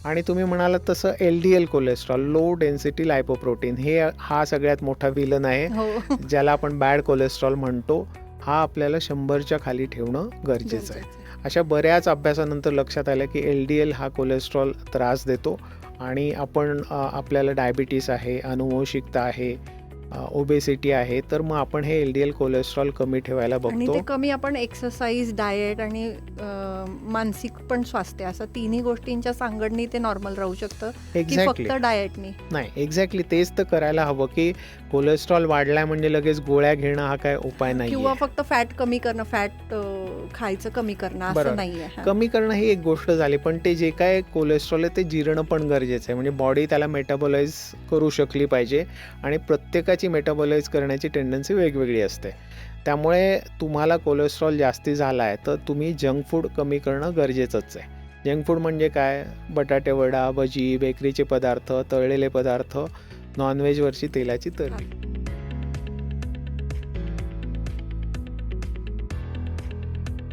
आणि तुम्ही म्हणालात तसं LDL कोलेस्ट्रॉल, लो डेन्सिटी लायपोप्रोटीन, हा सगळ्यात मोठा विलन आहे, हो. ज्याला आपण बॅड कोलेस्ट्रॉल म्हणतो. हा आपल्याला 100च्या खाली ठेवणं गरजेचं आहे. अशा बऱ्याच अभ्यासानंतर लक्षात आलं की LDL हा कोलेस्ट्रॉल त्रास देतो आणि आपल्याला डायबिटीस आहे, अनुवंशिकता आहे, ओबेसिटी आहे, तर मग आपण हे LDL कोलेस्ट्रॉल कमी ठेवायला आणि बघतो. ते कमी आपण एक्सरसाइज, डाएट आणि मानसिक पण स्वास्थ्य, असं तिन्ही गोष्टींच्या सांगडणी ते नॉर्मल राहू शकतं की एक्झॅक्टली. फक्त डाएटनी नाही, एक्झॅक्टली तेच तर करायला हवं की कोलेस्ट्रॉल वाढलाय म्हणजे लगेच गोळ्या घेणं हा काय उपाय नाही. किंवा फक्त फॅट कमी करणं, फॅट खायचं कमी करणं असं बरोबर. नाहीये. कमी करणं ही एक गोष्ट झाली, पण ते जे काय कोलेस्ट्रॉल आहे ते जिरणं पण गरजेचं आहे. म्हणजे बॉडी त्याला मेटाबॉलाइज करू शकली पाहिजे आणि प्रत्येकाची मेटाबॉलाइज करण्याची टेंडन्सी वेगवेगळी असते. त्यामुळे तुम्हाला कोलेस्ट्रॉल जास्ती झाला आहे तर तुम्ही जंक फूड कमी करणं गरजेचंच आहे. जंक फूड म्हणजे काय? बटाटे वडा, भजी, बेकरीचे पदार्थ, तळलेले पदार्थ, नॉनव्हेजवरची तेलाची तर्री.